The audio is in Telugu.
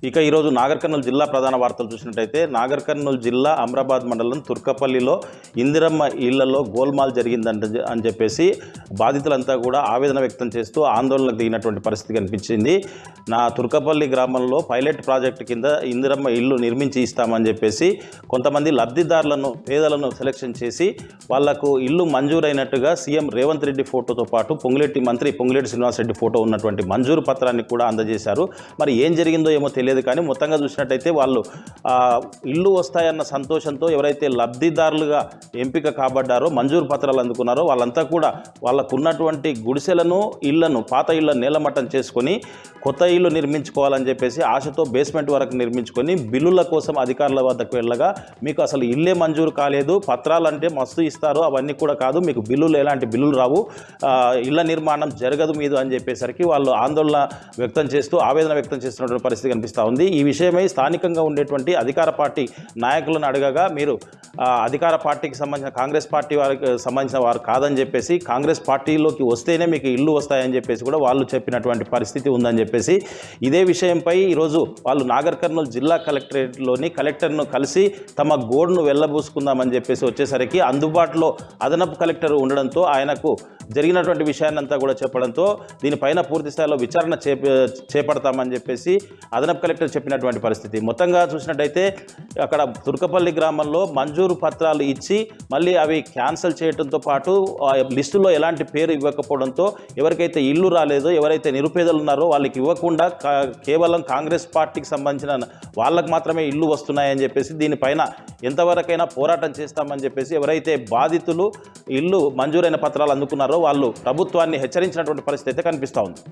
ఇక ఈరోజు నాగర్ కర్నూలు జిల్లా ప్రధాన వార్తలు చూసినట్టయితే నాగర్ కర్నూలు జిల్లా అమ్రాబాద్ మండలం తుర్కపల్లిలో ఇందిరమ్మ ఇళ్లలో గోల్మాల్ జరిగిందని అని చెప్పేసి బాధితులంతా కూడా ఆవేదన వ్యక్తం చేస్తూ ఆందోళనకు దిగినటువంటి పరిస్థితి కనిపించింది. తుర్కపల్లి గ్రామంలో పైలట్ ప్రాజెక్టు కింద ఇందిరమ్మ ఇల్లు నిర్మించి ఇస్తామని చెప్పేసి కొంతమంది లబ్ధిదారులను పేదలను సెలెక్షన్ చేసి వాళ్లకు ఇల్లు మంజూరైనట్టుగా సీఎం రేవంత్ రెడ్డి ఫోటోతో పాటు మంత్రి పొంగులేటి శ్రీనివాసరెడ్డి ఫోటో ఉన్నటువంటి మంజూరు పత్రాన్ని కూడా అందజేశారు. మరి ఏం జరిగిందో ఏమో తెలియదు, కానీ మొత్తంగా చూసినట్టయితే వాళ్ళు ఇల్లు వస్తాయన్న సంతోషంతో ఎవరైతే లబ్ధిదారులుగా ఎంపిక కాబడ్డారో మంజూరు పత్రాలు అందుకున్నారో వాళ్ళంతా కూడా వాళ్ళకున్నటువంటి గుడిసెలను ఇళ్లను పాత ఇళ్లను నేలమట్టం చేసుకొని కొత్త ఇల్లు నిర్మించుకోవాలని చెప్పేసి ఆశతో బేస్మెంట్ వరకు నిర్మించుకొని బిల్లుల కోసం అధికారుల వద్దకు వెళ్ళగా మీకు అసలు ఇల్లే మంజూరు కాలేదు, పత్రాలు అంటే మస్తు ఇస్తారు అవన్నీ కూడా కాదు, మీకు బిల్లులు ఎలాంటి బిల్లులు రావు, ఇళ్ల నిర్మాణం జరగదు మీదు అని చెప్పేసరికి వాళ్ళు ఆందోళన వ్యక్తం చేస్తూ ఆవేదన వ్యక్తం చేస్తున్నటువంటి పరిస్థితి కనిపిస్తూ ఉంది. ఈ విషయమై స్థానికంగా ఉండేటువంటి అధికార పార్టీ నాయకులను అడగగా మీరు అధికార పార్టీకి సంబంధించిన కాంగ్రెస్ పార్టీ వారికి సంబంధించిన వారు కాదని చెప్పేసి కాంగ్రెస్ పార్టీలోకి వస్తేనే మీకు ఇల్లు వస్తాయని చెప్పేసి కూడా వాళ్ళు చెప్పినటువంటి పరిస్థితి ఉందని చెప్పేసి ఇదే విషయంపై ఈరోజు వాళ్ళు నాగర్ కర్నూలు జిల్లా కలెక్టరేట్లోని కలెక్టర్ను కలిసి తమ గోడును వెళ్ళబూసుకుందామని చెప్పేసి వచ్చేసరికి అందుబాటులో అదనపు కలెక్టర్ ఉండడంతో ఆయనకు జరిగినటువంటి విషయాన్నంతా కూడా చెప్పడంతో దీనిపైన పూర్తి స్థాయిలో విచారణ చేపడతామని చెప్పేసి అదనపు కలెక్టర్ చెప్పినటువంటి పరిస్థితి. మొత్తంగా చూసినట్టయితే అక్కడ తుర్కపల్లి గ్రామంలో మంజూరు పత్రాలు ఇచ్చి మళ్ళీ అవి క్యాన్సిల్ చేయడంతో పాటు లిస్టులో ఎలాంటి పేరు ఇవ్వకపోవడంతో ఎవరికైతే ఇల్లు రాలేదో ఎవరైతే నిరుపేదలు ఉన్నారో వాళ్ళకి ఇవ్వకుండా కేవలం కాంగ్రెస్ పార్టీకి సంబంధించిన వాళ్ళకు మాత్రమే ఇల్లు వస్తున్నాయని చెప్పేసి దీనిపైన ఎంతవరకైనా పోరాటం చేస్తామని చెప్పేసి ఎవరైతే బాధితులు ఇల్లు మంజూరైన పత్రాలు అందుకున్నారో వాళ్ళు ప్రభుత్వాన్ని హెచ్చరించినటువంటి పరిస్థితి అయితే కనిపిస్తూ ఉంది.